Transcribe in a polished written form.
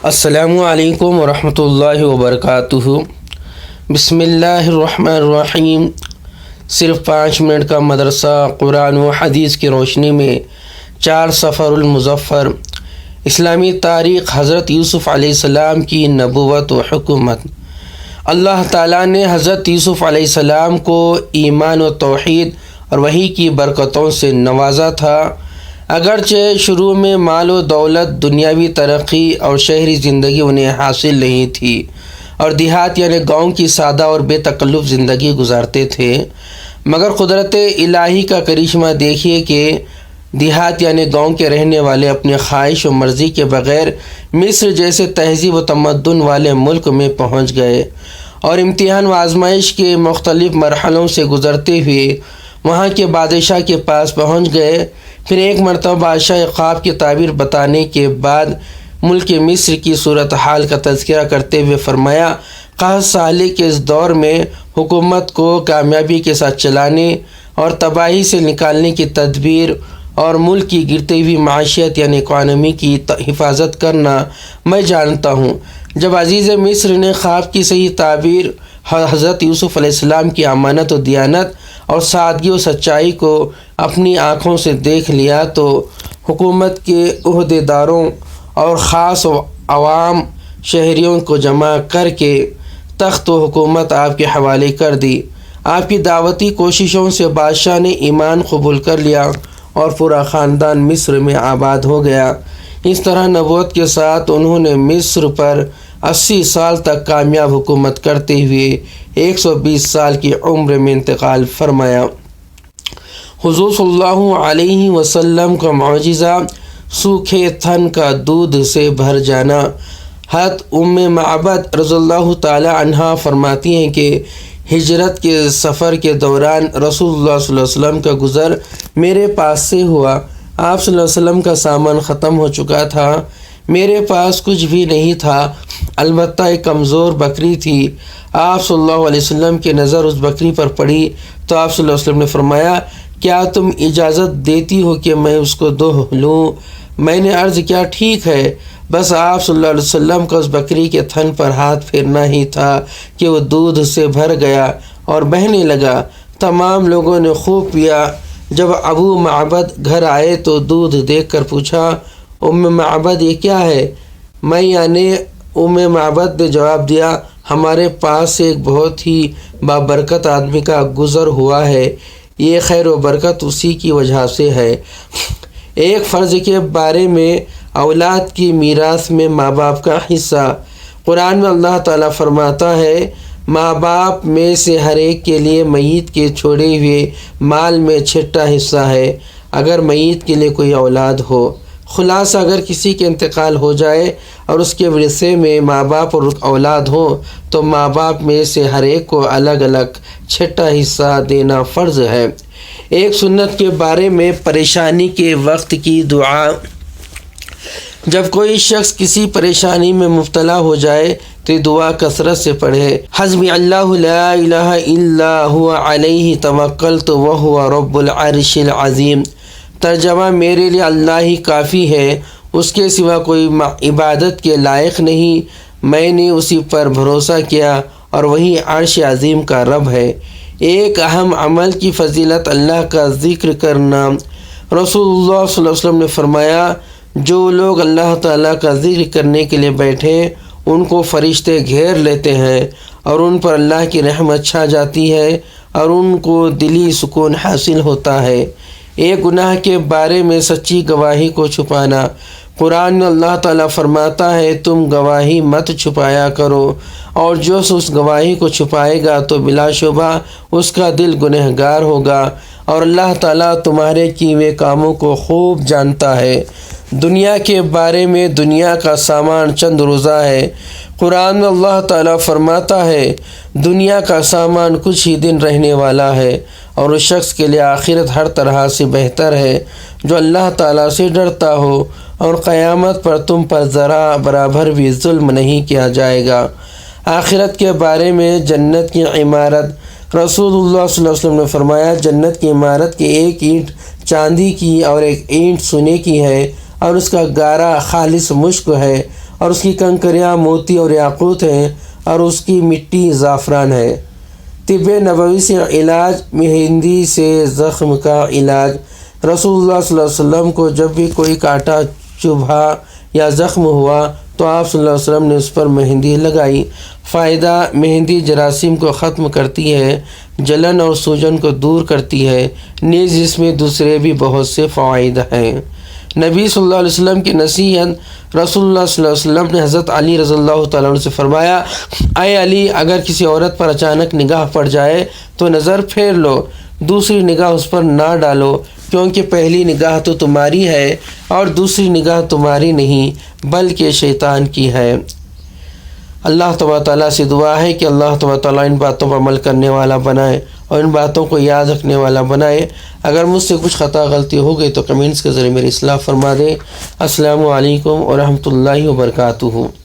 السلام علیکم ورحمۃ اللہ وبرکاتہ۔ بسم اللہ الرحمن الرحیم۔ صرف 5 منٹ کا مدرسہ قرآن و حدیث کی روشنی میں 4 صفر المظفر، اسلامی تاریخ، حضرت یوسف علیہ السلام کی نبوت و حکومت۔ اللہ تعالیٰ نے حضرت یوسف علیہ السلام کو ایمان و توحید اور وحی کی برکتوں سے نوازا تھا۔ اگرچہ شروع میں مال و دولت، دنیاوی ترقی اور شہری زندگی انہیں حاصل نہیں تھی اور دیہات یعنی گاؤں کی سادہ اور بے تکلف زندگی گزارتے تھے، مگر قدرت الہی کا کرشمہ دیکھیے کہ دیہات یعنی گاؤں کے رہنے والے اپنی خواہش و مرضی کے بغیر مصر جیسے تہذیب و تمدن والے ملک میں پہنچ گئے اور امتحان و آزمائش کے مختلف مرحلوں سے گزرتے ہوئے وہاں کے بادشاہ کے پاس پہنچ گئے۔ پھر ایک مرتبہ بادشاہ خواب کی تعبیر بتانے کے بعد ملک مصر کی صورتحال کا تذکرہ کرتے ہوئے فرمایا، قحط سالی کے اس دور میں حکومت کو کامیابی کے ساتھ چلانے اور تباہی سے نکالنے کی تدبیر اور ملک کی گرتی ہوئی معیشت یعنی اکانومی کی حفاظت کرنا میں جانتا ہوں۔ جب عزیز مصر نے خواب کی صحیح تعبیر حضرت یوسف علیہ السلام کی امانت و دیانت اور سادگی و سچائی کو اپنی آنکھوں سے دیکھ لیا تو حکومت کے عہدے داروں اور خاص عوام شہریوں کو جمع کر کے تخت و حکومت آپ کے حوالے کر دی۔ آپ کی دعوتی کوششوں سے بادشاہ نے ایمان قبول کر لیا اور پورا خاندان مصر میں آباد ہو گیا۔ اس طرح نبوت کے ساتھ انہوں نے مصر پر 80 سال تک کامیاب حکومت کرتے ہوئے 120 سال کی عمر میں انتقال فرمایا۔ حضور صلی اللہ علیہ وسلم کا معجزہ سوکھے تھن کا دودھ سے بھر جانا۔ حضرت ام معبد رضی اللہ تعالی عنہا فرماتی ہیں کہ ہجرت کے سفر کے دوران رسول اللہ صلی اللہ علیہ وسلم کا گزر میرے پاس سے ہوا۔ آپ صلی اللہ علیہ وسلم کا سامان ختم ہو چکا تھا، میرے پاس کچھ بھی نہیں تھا، البتہ ایک کمزور بکری تھی۔ آپ صلی اللہ علیہ وسلم کی نظر اس بکری پر پڑی تو آپ صلی اللہ علیہ وسلم نے فرمایا، کیا تم اجازت دیتی ہو کہ میں اس کو دھو لوں؟ میں نے عرض کیا، ٹھیک ہے۔ بس آپ صلی اللہ علیہ وسلم کا اس بکری کے تھن پر ہاتھ پھیرنا ہی تھا کہ وہ دودھ سے بھر گیا اور بہنے لگا۔ تمام لوگوں نے خوب پیا۔ جب ابو معبد گھر آئے تو دودھ دیکھ کر پوچھا، ام معبد یہ کیا ہے؟ میں یعنی ام معبد نے جواب دیا، ہمارے پاس سے ایک بہت ہی بابرکت آدمی کا گزر ہوا ہے، یہ خیر و برکت اسی کی وجہ سے ہے۔ ایک فرض کے بارے میں اولاد کی میراث میں ماں باپ کا حصہ۔ قرآن میں اللہ تعالیٰ فرماتا ہے، ماں باپ میں سے ہر ایک کے لیے میت کے چھوڑے ہوئے مال میں چھٹا حصہ ہے اگر میت کے لیے کوئی اولاد ہو۔ خلاصہ اگر کسی کے انتقال ہو جائے اور اس کے ورثے میں ماں باپ اور اولاد ہو تو ماں باپ میں سے ہر ایک کو الگ الگ چھٹا حصہ دینا فرض ہے۔ ایک سنت کے بارے میں پریشانی کے وقت کی دعا۔ جب کوئی شخص کسی پریشانی میں مبتلا ہو جائے تو یہ دعا کثرت سے پڑھے، حسبی اللہ لا الہ الا هو علیہ توکلت وہو رب العرش العظیم۔ ترجمہ، میرے لیے اللہ ہی کافی ہے، اس کے سوا کوئی عبادت کے لائق نہیں، میں نے اسی پر بھروسہ کیا اور وہی عرش عظیم کا رب ہے۔ ایک اہم عمل کی فضیلت اللہ کا ذکر کرنا۔ رسول اللہ صلی اللہ علیہ وسلم نے فرمایا، جو لوگ اللہ تعالیٰ کا ذکر کرنے کے لیے بیٹھے ان کو فرشتے گھیر لیتے ہیں اور ان پر اللہ کی رحمت چھا جاتی ہے اور ان کو دلی سکون حاصل ہوتا ہے۔ ایک گناہ کے بارے میں سچی گواہی کو چھپانا۔ قرآن میں اللہ تعالیٰ فرماتا ہے، تم گواہی مت چھپایا کرو، اور جو اس گواہی کو چھپائے گا تو بلا شبہ اس کا دل گنہگار ہوگا، اور اللہ تعالیٰ تمہارے کیے ہوئے کاموں کو خوب جانتا ہے۔ دنیا کے بارے میں، دنیا کا سامان چند روزہ ہے۔ قرآن میں اللہ تعالیٰ فرماتا ہے، دنیا کا سامان کچھ ہی دن رہنے والا ہے، اور اس شخص کے لیے آخرت ہر طرح سے بہتر ہے جو اللہ تعالیٰ سے ڈرتا ہو، اور قیامت پر تم پر ذرا برابر بھی ظلم نہیں کیا جائے گا۔ آخرت کے بارے میں جنت کی عمارت۔ رسول اللہ صلی اللہ علیہ وسلم نے فرمایا، جنت کی عمارت کی ایک اینٹ چاندی کی اور ایک اینٹ سونے کی ہے، اور اس کا گارا خالص مشک ہے، اور اس کی کنکریاں موتی اور یاقوت ہیں اور اس کی مٹی زعفران ہے۔ طب نبوی سے علاج، مہندی سے زخم کا علاج۔ رسول اللہ صلی اللہ علیہ وسلم کو جب بھی کوئی کانٹا چبھا یا زخم ہوا تو آپ صلی اللہ علیہ وسلم نے اس پر مہندی لگائی۔ فائدہ: مہندی جراثیم کو ختم کرتی ہے، جلن اور سوجن کو دور کرتی ہے، نیز اس میں دوسرے بھی بہت سے فوائد ہیں۔ نبی صلی اللہ علیہ وسلم کی نصیحت: رسول اللہ صلی اللہ علیہ وسلم نے حضرت علی رضی اللہ تعالیٰ عنہ سے فرمایا، اے علی، اگر کسی عورت پر اچانک نگاہ پڑ جائے تو نظر پھیر لو، دوسری نگاہ اس پر نہ ڈالو، کیونکہ پہلی نگاہ تو تمہاری ہے اور دوسری نگاہ تمہاری نہیں بلکہ شیطان کی ہے۔ اللہ تبارک تعالیٰ سے دعا ہے کہ اللہ تبارک تعالیٰ ان باتوں پر عمل کرنے والا بنائے اور ان باتوں کو یاد رکھنے والا بنائے۔ اگر مجھ سے کچھ خطا غلطی ہو گئی تو کمنٹس کے ذریعے میری اصلاح فرما دیں۔ السلام علیکم ورحمۃ اللہ وبرکاتہ۔